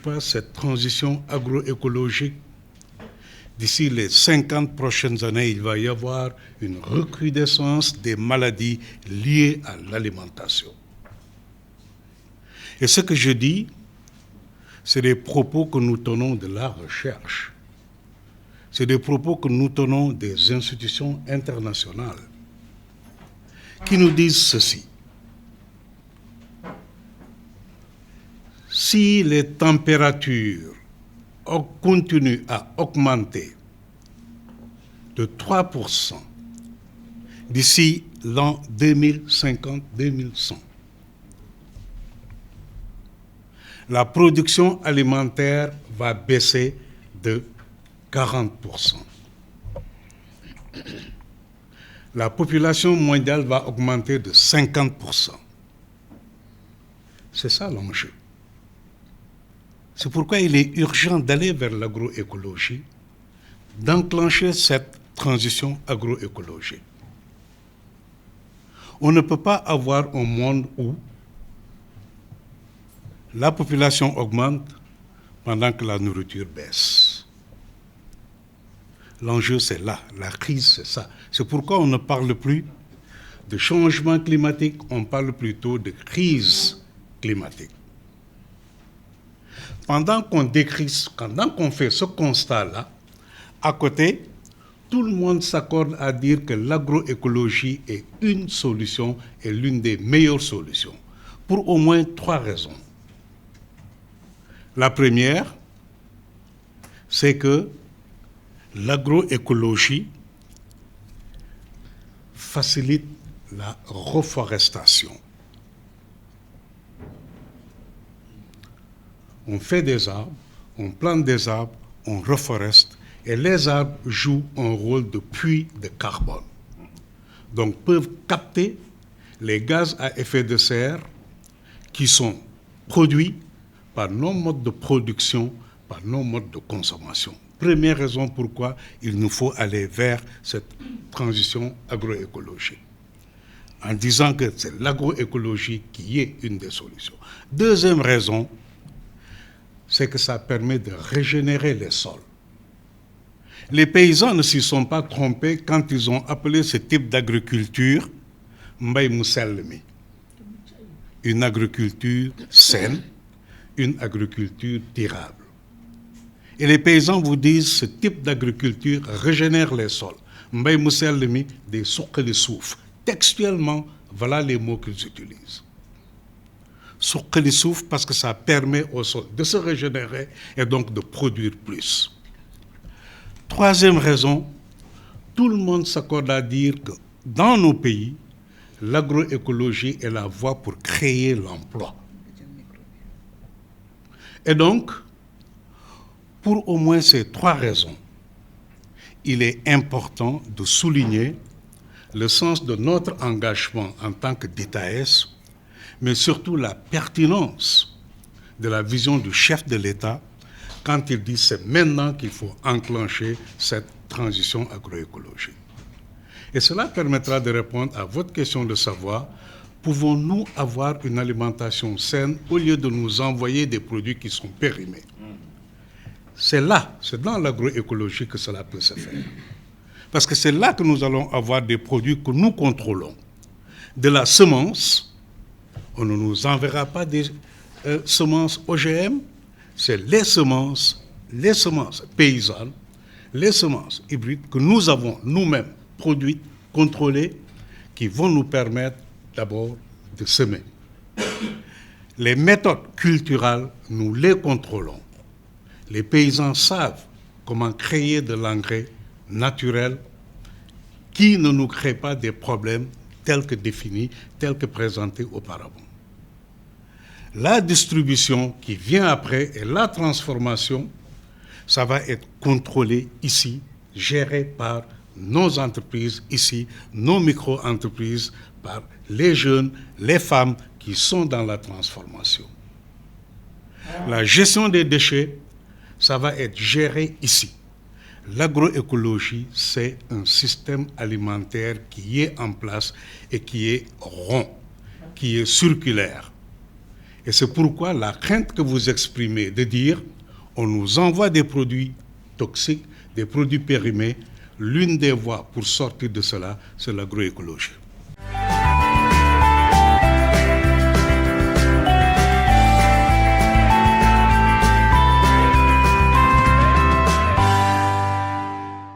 pas cette transition agroécologique, d'ici les 50 prochaines années, il va y avoir une recrudescence des maladies liées à l'alimentation. Et ce que je dis, c'est des propos que nous tenons de la recherche. C'est des propos que nous tenons des institutions internationales qui nous disent ceci. Si les températures continuent à augmenter de 3% d'ici l'an 2050-2100, la production alimentaire va baisser de 40%. La population mondiale va augmenter de 50%. C'est ça l'enjeu. C'est pourquoi il est urgent d'aller vers l'agroécologie, d'enclencher cette transition agroécologique. On ne peut pas avoir un monde où la population augmente pendant que la nourriture baisse. L'enjeu, c'est là. La crise, c'est ça. C'est pourquoi on ne parle plus de changement climatique, on parle plutôt de crise climatique. Pendant qu'on fait ce constat-là, à côté, tout le monde s'accorde à dire que l'agroécologie est une solution et l'une des meilleures solutions, pour au moins 3 raisons. La première, c'est que l'agroécologie facilite la reforestation. On fait des arbres, on plante des arbres, on reforeste, et les arbres jouent un rôle de puits de carbone. Donc peuvent capter les gaz à effet de serre qui sont produits par nos modes de production, par nos modes de consommation. Première raison pourquoi il nous faut aller vers cette transition agroécologique. En disant que c'est l'agroécologie qui est une des solutions. Deuxième raison, c'est que ça permet de régénérer les sols. Les paysans ne s'y sont pas trompés quand ils ont appelé ce type d'agriculture Mbay Mousselmi. Une agriculture saine, une agriculture durable. Et les paysans vous disent ce type d'agriculture régénère les sols. Mbay Mousselmi, des soukali souf. Textuellement, voilà les mots qu'ils utilisent. Soukali souf parce que ça permet au sol de se régénérer et donc de produire plus. Troisième raison, tout le monde s'accorde à dire que dans nos pays, l'agroécologie est la voie pour créer l'emploi. Et donc, pour au moins ces 3 raisons, il est important de souligner le sens de notre engagement en tant que DITAES, mais surtout la pertinence de la vision du chef de l'État quand il dit c'est maintenant qu'il faut enclencher cette transition agroécologique. Et cela permettra de répondre à votre question de savoir, pouvons-nous avoir une alimentation saine au lieu de nous envoyer des produits qui sont périmés? C'est là, c'est dans l'agroécologie que cela peut se faire. Parce que c'est là que nous allons avoir des produits que nous contrôlons. De la semence, on ne nous enverra pas des semences OGM, c'est les semences paysannes, les semences hybrides que nous avons nous-mêmes produites, contrôlées, qui vont nous permettre d'abord de semer. Les méthodes culturelles, nous les contrôlons. Les paysans savent comment créer de l'engrais naturel qui ne nous crée pas des problèmes tels que définis, tels que présentés auparavant. La distribution qui vient après et la transformation, ça va être contrôlé ici, géré par nos entreprises ici, nos micro-entreprises, par les jeunes, les femmes qui sont dans la transformation. La gestion des déchets, ça va être géré ici. L'agroécologie, c'est un système alimentaire qui est en place et qui est rond, qui est circulaire. Et c'est pourquoi la crainte que vous exprimez de dire on nous envoie des produits toxiques, des produits périmés, l'une des voies pour sortir de cela, c'est l'agroécologie.